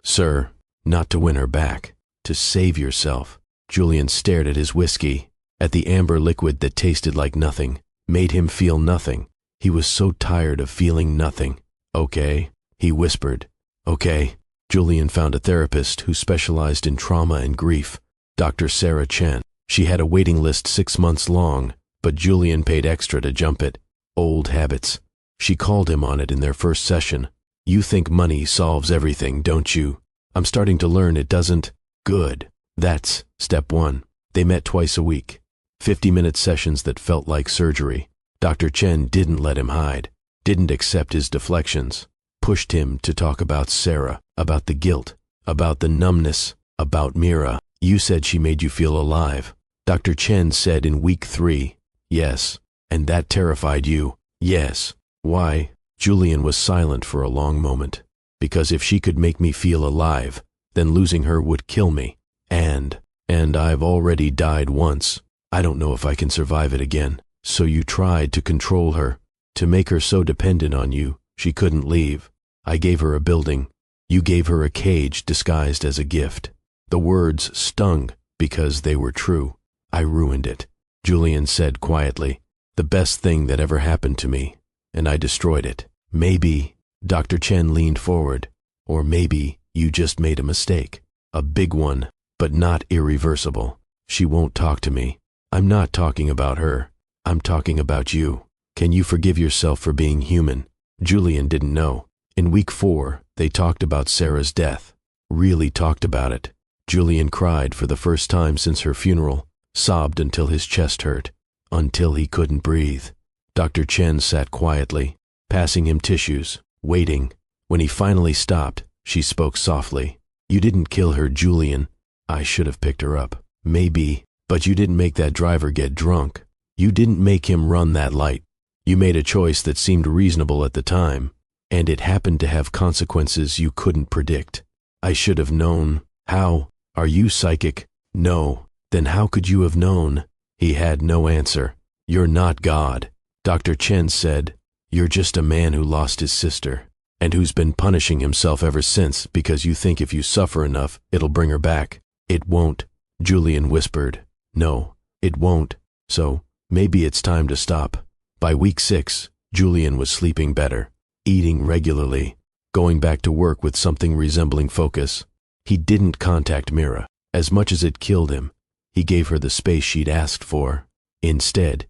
sir, not to win her back, to save yourself." Julian stared at his whiskey, at the amber liquid that tasted like nothing, made him feel nothing. He was so tired of feeling nothing. "Okay," he whispered. "Okay." Julian found a therapist who specialized in trauma and grief, Dr. Sarah Chen. She had a waiting list 6 months long, but Julian paid extra to jump it. Old habits. She called him on it in their first session. "You think money solves everything, don't you? I'm starting to learn it doesn't." "Good. That's step 1. They met twice a week. 50-minute sessions that felt like surgery. Dr. Chen didn't let him hide, didn't accept his deflections, pushed him to talk about Sarah, about the guilt, about the numbness, about Mira. "You said she made you feel alive." Dr. Chen said in week 3, "Yes." "And that terrified you?" "Yes." "Why?" Julian was silent for a long moment. "Because if she could make me feel alive, then losing her would kill me. And I've already died once. I don't know if I can survive it again." "So you tried to control her, to make her so dependent on you, she couldn't leave. I gave her a building. You gave her a cage disguised as a gift." The words stung because they were true. "I ruined it," Julian said quietly. "The best thing that ever happened to me, and I destroyed it. Maybe," Dr. Chen leaned forward, "or maybe you just made a mistake. A big one, but not irreversible. She won't talk to me. I'm not talking about her. I'm talking about you. Can you forgive yourself for being human?" Julian didn't know. In week 4, they talked about Sarah's death. Really talked about it. Julian cried for the first time since her funeral, sobbed until his chest hurt, until he couldn't breathe. Dr. Chen sat quietly, passing him tissues, waiting. When he finally stopped, she spoke softly. "You didn't kill her, Julian. I should have picked her up. Maybe. But you didn't make that driver get drunk. You didn't make him run that light. You made a choice that seemed reasonable at the time, and it happened to have consequences you couldn't predict. I should have known." "How? Are you psychic?" "No." "Then how could you have known?" He had no answer. "You're not God." Dr. Chen said, "You're just a man who lost his sister, and who's been punishing himself ever since because you think if you suffer enough, it'll bring her back." "It won't," Julian whispered. "No, it won't. So maybe it's time to stop." By week 6, Julian was sleeping better, eating regularly, going back to work with something resembling focus. He didn't contact Mira. As much as it killed him, he gave her the space she'd asked for. Instead,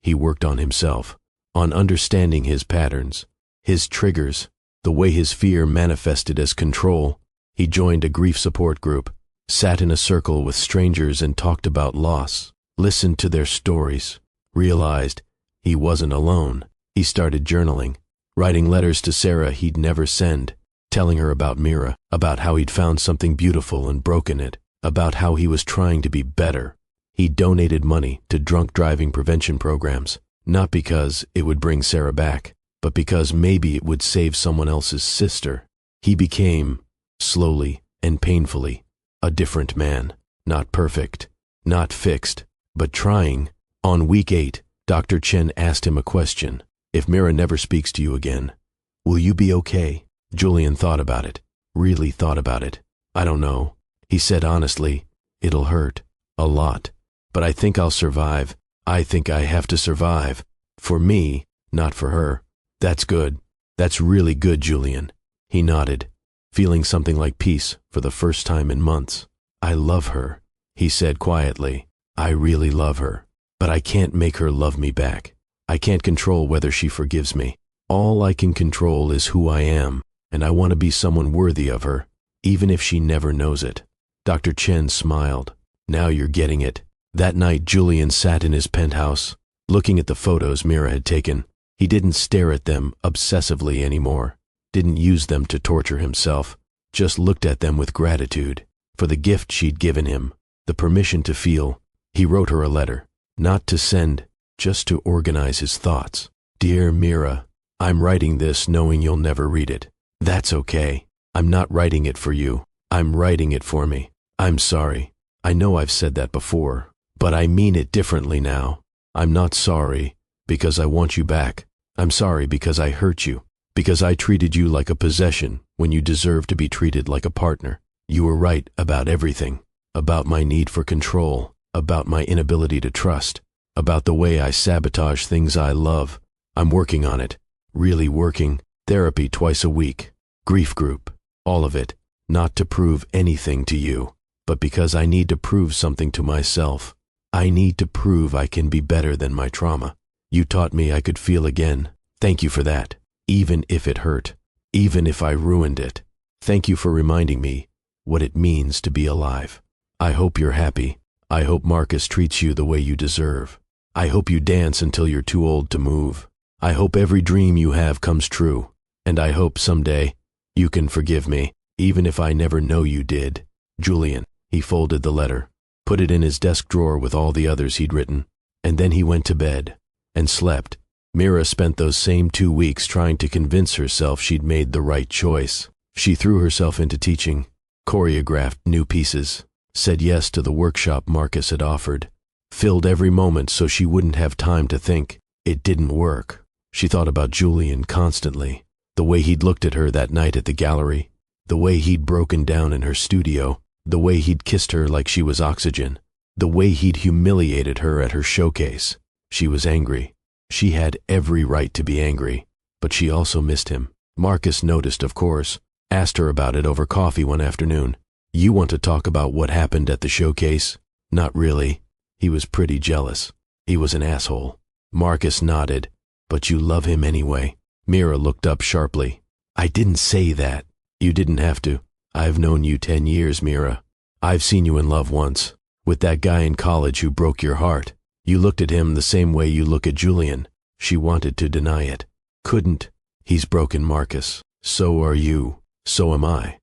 he worked on himself, on understanding his patterns, his triggers, the way his fear manifested as control. He joined a grief support group, sat in a circle with strangers and talked about loss, listened to their stories, realized he wasn't alone. He started journaling, writing letters to Sarah he'd never send, telling her about Mira, about how he'd found something beautiful and broken it, about how he was trying to be better. He donated money to drunk driving prevention programs, not because it would bring Sarah back, but because maybe it would save someone else's sister. He became, slowly and painfully, a different man. Not perfect, not fixed, but trying. On week 8, Dr. Chen asked him a question. If Mira never speaks to you again, will you be okay? Julian thought about it, really thought about it. I don't know. He said honestly, it'll hurt. A lot. But I think I'll survive. I think I have to survive. For me, not for her. That's good. That's really good, Julian. He nodded, feeling something like peace for the first time in months. I love her, he said quietly. I really love her. But I can't make her love me back. I can't control whether she forgives me. All I can control is who I am, and I want to be someone worthy of her, even if she never knows it. Dr. Chen smiled. Now you're getting it. That night, Julian sat in his penthouse, looking at the photos Mira had taken. He didn't stare at them obsessively anymore, didn't use them to torture himself, just looked at them with gratitude for the gift she'd given him, the permission to feel. He wrote her a letter, not to send, just to organize his thoughts. Dear Mira, I'm writing this knowing you'll never read it. That's okay. I'm not writing it for you. I'm writing it for me. I'm sorry. I know I've said that before, but I mean it differently now. I'm not sorry because I want you back. I'm sorry because I hurt you, because I treated you like a possession when you deserve to be treated like a partner. You were right about everything, about my need for control, about my inability to trust, about the way I sabotage things I love. I'm working on it, really working. Therapy twice a week, grief group, all of it, not to prove anything to you, but because I need to prove something to myself. I need to prove I can be better than my trauma. You taught me I could feel again. Thank you for that, even if it hurt, even if I ruined it. Thank you for reminding me what it means to be alive. I hope you're happy. I hope Marcus treats you the way you deserve. I hope you dance until you're too old to move. I hope every dream you have comes true. And I hope someday you can forgive me, even if I never know you did. Julian. He folded the letter, put it in his desk drawer with all the others he'd written, and then he went to bed and slept. Mira spent those same 2 weeks trying to convince herself she'd made the right choice. She threw herself into teaching, choreographed new pieces, said yes to the workshop Marcus had offered, filled every moment so she wouldn't have time to think. It didn't work. She thought about Julian constantly, the way he'd looked at her that night at the gallery, the way he'd broken down in her studio, the way he'd kissed her like she was oxygen, the way he'd humiliated her at her showcase. She was angry. She had every right to be angry, but she also missed him. Marcus noticed, of course, asked her about it over coffee one afternoon. You want to talk about what happened at the showcase? Not really. He was pretty jealous. He was an asshole. Marcus nodded. But you love him anyway. Mira looked up sharply. I didn't say that. You didn't have to. I've known you 10 years, Mira. I've seen you in love once, with that guy in college who broke your heart. You looked at him the same way you look at Julian. She wanted to deny it. Couldn't. He's broken, Marcus. So are you. So am I.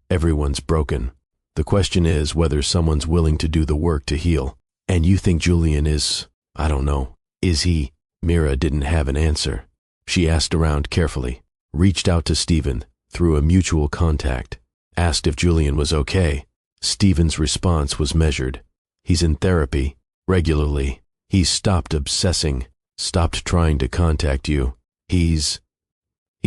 Everyone's broken. The question is whether someone's willing to do the work to heal. And you think Julian is, I don't know, is he? Mira didn't have an answer. She asked around carefully, reached out to Stephen through a mutual contact, asked if Julian was okay. Stephen's response was measured. He's in therapy, regularly. He's stopped obsessing, stopped trying to contact you. He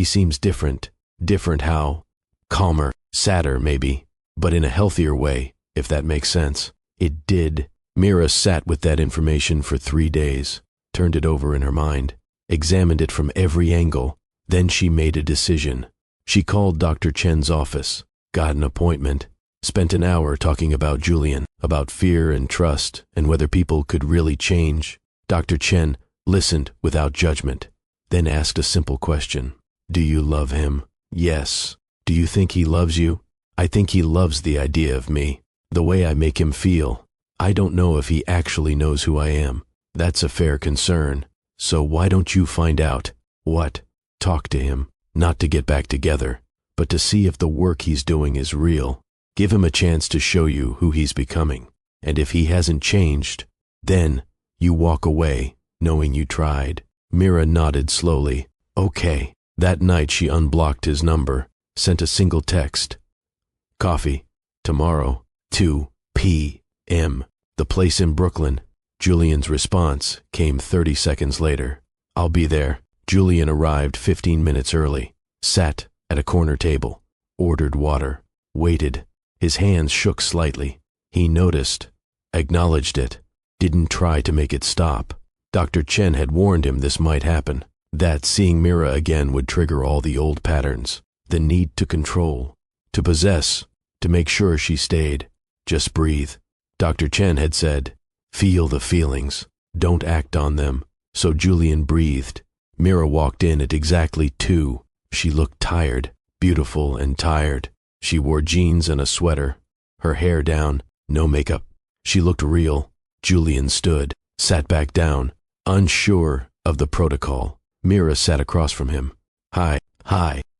seems different. Different how? Calmer, sadder maybe, but in a healthier way, if that makes sense. It did. Mira sat with that information for 3 days, turned it over in her mind, examined it from every angle. Then she made a decision. She called Dr. Chen's office, got an appointment, spent an hour talking about Julian, about fear and trust, and whether people could really change. Dr. Chen listened without judgment, then asked a simple question. Do you love him? Yes. Do you think he loves you? I think he loves the idea of me, the way I make him feel. I don't know if he actually knows who I am. That's a fair concern. So why don't you find out? What? Talk to him, not to get back together, but to see if the work he's doing is real. Give him a chance to show you who he's becoming. And if he hasn't changed, then you walk away knowing you tried. Mira nodded slowly. Okay. That night she unblocked his number, sent a single text. Coffee. Tomorrow, 2 p.m. The place in Brooklyn. Julian's response came 30 seconds later. I'll be there. Julian arrived 15 minutes early, sat at a corner table, ordered water, waited. His hands shook slightly. He noticed, acknowledged it, didn't try to make it stop. Dr. Chen had warned him this might happen, that seeing Mira again would trigger all the old patterns, the need to control, to possess, to make sure she stayed. Just breathe. Dr. Chen had said, feel the feelings, don't act on them. So Julian breathed. Mira walked in at exactly 2. She looked tired, beautiful and tired. She wore jeans and a sweater, her hair down, no makeup. She looked real. Julian stood, sat back down, unsure of the protocol. Mira sat across from him. Hi,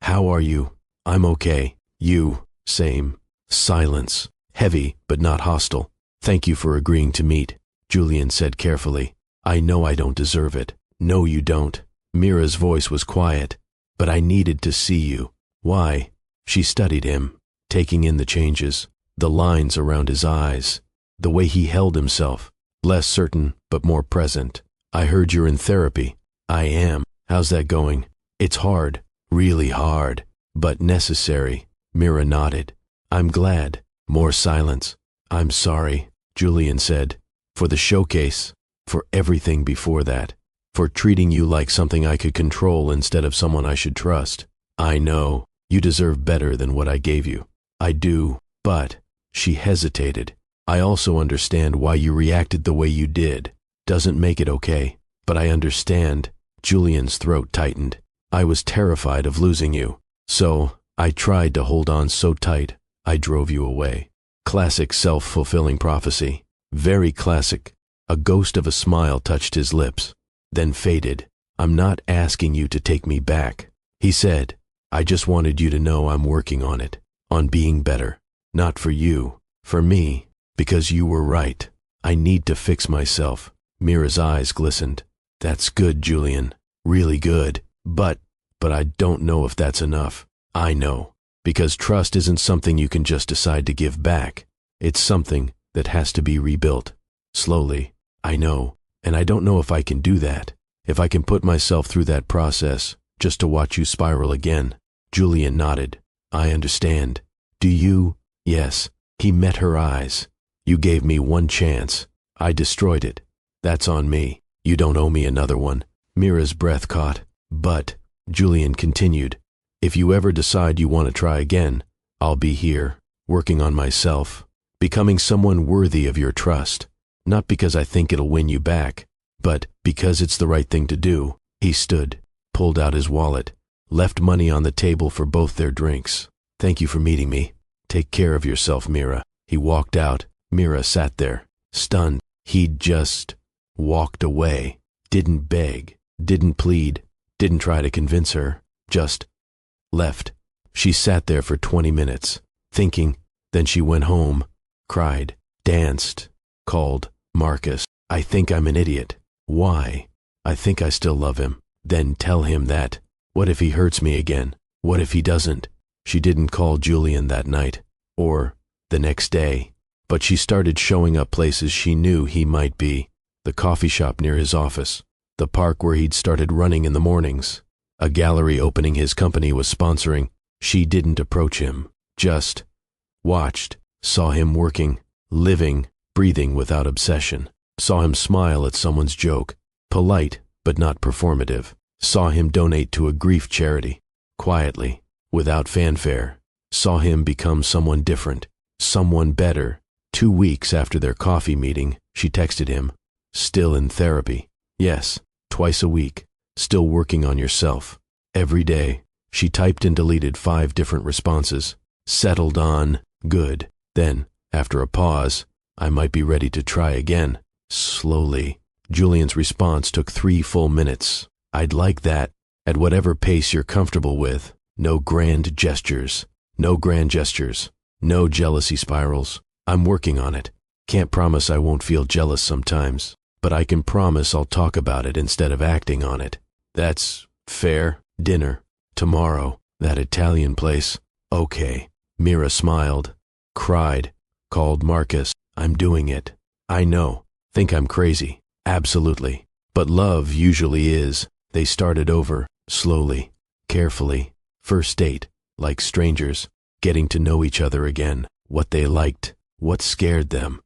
how are you? I'm okay. You? Same. Silence, heavy but not hostile. Thank you for agreeing to meet, Julian said carefully. I know I don't deserve it. No, you don't. Mira's voice was quiet. But I needed to see you. Why? She studied him, taking in the changes, the lines around his eyes, the way he held himself, less certain but more present. I heard you're in therapy. I am. How's that going? It's hard, really hard, but necessary. Mira nodded. I'm glad. More silence. I'm sorry, Julian said, for the showcase, for everything before that, for treating you like something I could control instead of someone I should trust. I know, you deserve better than what I gave you. I do, but, she hesitated. I also understand why you reacted the way you did. Doesn't make it okay, but I understand. Julian's throat tightened. I was terrified of losing you. So, I tried to hold on so tight, I drove you away. Classic self-fulfilling prophecy. Very classic. A ghost of a smile touched his lips, then faded. I'm not asking you to take me back, he said. I just wanted you to know I'm working on it, on being better. Not for you, for me, because you were right. I need to fix myself. Mira's eyes glistened. That's good, Julian. Really good. But I don't know if that's enough. I know. Because trust isn't something you can just decide to give back. It's something that has to be rebuilt. Slowly. I know. And I don't know if I can do that. If I can put myself through that process, just to watch you spiral again. Julian nodded. I understand. Do you? Yes. He met her eyes. You gave me one chance. I destroyed it. That's on me. You don't owe me another one. Mira's breath caught. But, Julian continued, if you ever decide you want to try again, I'll be here, working on myself, becoming someone worthy of your trust. Not because I think it'll win you back, but because it's the right thing to do. He stood, pulled out his wallet, left money on the table for both their drinks. Thank you for meeting me. Take care of yourself, Mira. He walked out. Mira sat there, stunned. He'd just walked away. Didn't beg, didn't plead, didn't try to convince her. Just left. She sat there for 20 minutes, thinking. Then she went home, cried, danced, called Marcus. I think I'm an idiot. Why? I think I still love him. Then tell him that. What if he hurts me again? What if he doesn't? She didn't call Julian that night, or the next day, but she started showing up places she knew he might be. The coffee shop near his office, the park where he'd started running in the mornings, a gallery opening his company was sponsoring. She didn't approach him, just watched, saw him working, living, breathing without obsession, saw him smile at someone's joke, polite but not performative, saw him donate to a grief charity, quietly, without fanfare, saw him become someone different, someone better. 2 weeks after their coffee meeting, she texted him, still in therapy. Yes, twice a week, still working on yourself. Every day, she typed and deleted 5 different responses, settled on, good. Then, after a pause, I might be ready to try again. Slowly. Julian's response took 3 full minutes. I'd like that, at whatever pace you're comfortable with. No grand gestures. No grand gestures. No jealousy spirals. I'm working on it. Can't promise I won't feel jealous sometimes, but I can promise I'll talk about it instead of acting on it. That's fair. Dinner. Tomorrow. That Italian place. Okay. Mira smiled. Cried. Called Marcus. I'm doing it. I know. Think I'm crazy. Absolutely. But love usually is. They started over. Slowly. Carefully. First date. Like strangers. Getting to know each other again. What they liked. What scared them.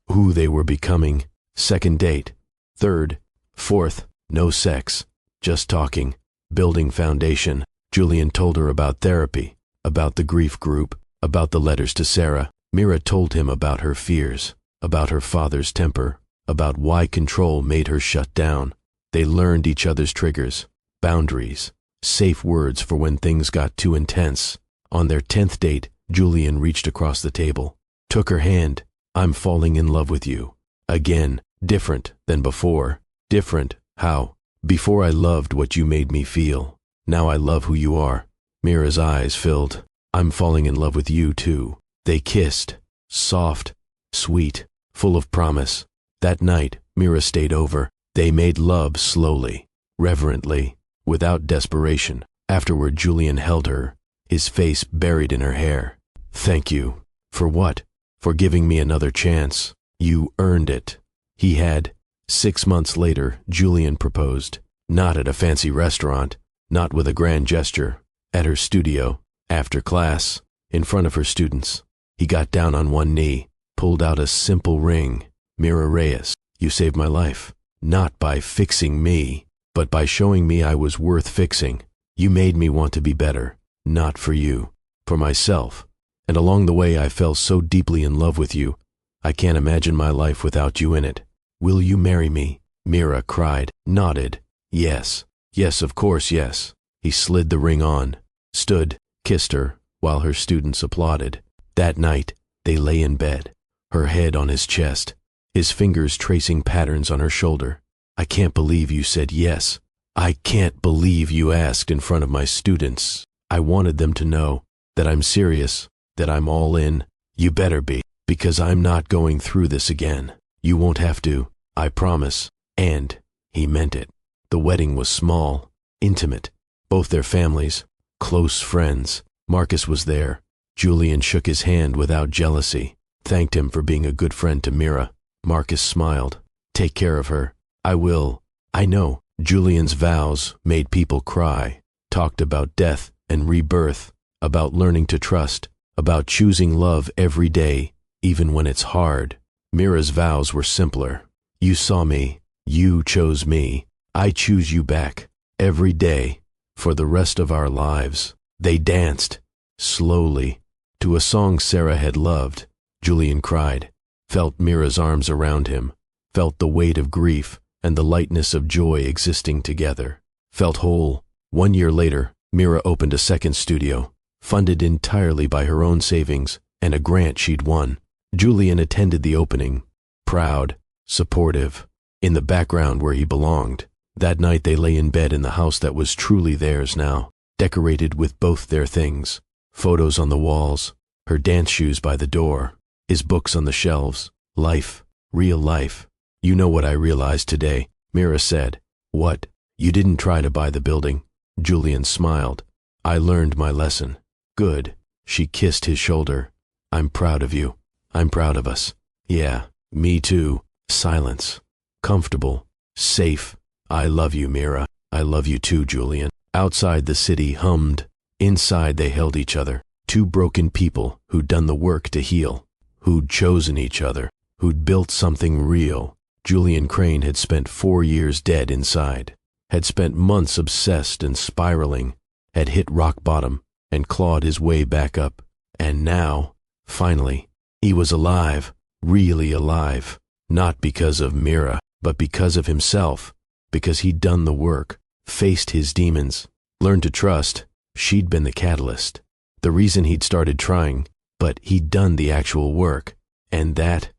Who they were becoming. Second date. Third. Fourth. No sex. Just talking. Building foundation. Julian told her about therapy. About the grief group. About the letters to Sarah. Mira told him about her fears. About her father's temper. About why control made her shut down. They learned each other's triggers. Boundaries. Safe words for when things got too intense. On their 10th date, Julian reached across the table. Took her hand. I'm falling in love with you. Again. Different than before. Different. How? Before I loved what you made me feel. Now I love who you are. Mira's eyes filled. I'm falling in love with you too. They kissed. Soft. Sweet. Full of promise. That night, Mira stayed over. They made love slowly. Reverently. Without desperation. Afterward, Julian held her. His face buried in her hair. Thank you. For what? For giving me another chance. You earned it. He had. 6 months later, Julian proposed. Not at a fancy restaurant. Not with a grand gesture. At her studio. After class. In front of her students. He got down on one knee. Pulled out a simple ring. Mira Reyes, you saved my life. Not by fixing me, but by showing me I was worth fixing. You made me want to be better. Not for you. For myself. And along the way I fell so deeply in love with you. I can't imagine my life without you in it. Will you marry me? Mira cried. Nodded. Yes. Yes, of course, yes. He slid the ring on. Stood. Kissed her, while her students applauded. That night, they lay in bed. Her head on his chest. His fingers tracing patterns on her shoulder. I can't believe you said yes. I can't believe you asked in front of my students. I wanted them to know that I'm serious, that I'm all in. You better be, because I'm not going through this again. You won't have to, I promise. And he meant it. The wedding was small, intimate. Both their families, close friends. Marcus was there. Julian shook his hand without jealousy, thanked him for being a good friend to Mira. Marcus smiled. Take care of her. I will. I know. Julian's vows made people cry. Talked about death and rebirth, about learning to trust, about choosing love every day, even when it's hard. Mira's vows were simpler. You saw me. You chose me. I choose you back. Every day. For the rest of our lives. They danced. Slowly. To a song Sarah had loved. Julian cried. Felt Mira's arms around him. Felt the weight of grief and the lightness of joy existing together. Felt whole. 1 year later, Mira opened a second studio, funded entirely by her own savings and a grant she'd won. Julian attended the opening, proud, supportive, in the background where he belonged. That night they lay in bed in the house that was truly theirs now, decorated with both their things, photos on the walls, her dance shoes by the door, his books on the shelves, life, real life. You know what I realized today, Mira said. What? You didn't try to buy the building? Julian smiled. I learned my lesson. Good. She kissed his shoulder. I'm proud of you. I'm proud of us. Yeah, me too. Silence. Comfortable. Safe. I love you, Mira. I love you too, Julian. Outside the city hummed. Inside they held each other. Two broken people who'd done the work to heal. Who'd chosen each other. Who'd built something real. Julian Crane had spent 4 years dead inside. Had spent months obsessed and spiraling. Had hit rock bottom and clawed his way back up. And now, finally, he was alive. Really alive. Not because of Mira, but because of himself. Because he'd done the work, faced his demons, learned to trust. She'd been the catalyst. The reason he'd started trying, but he'd done the actual work, and that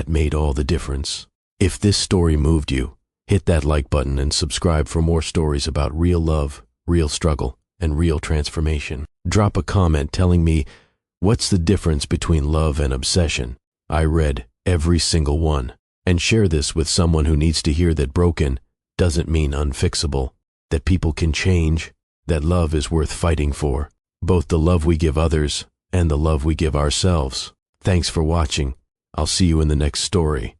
made all the difference. If this story moved you, hit that like button and subscribe for more stories about real love, real struggle, and real transformation. Drop a comment telling me, what's the difference between love and obsession? I read every single one. And share this with someone who needs to hear that broken doesn't mean unfixable, that people can change, that love is worth fighting for, both the love we give others and the love we give ourselves. Thanks for watching. I'll see you in the next story.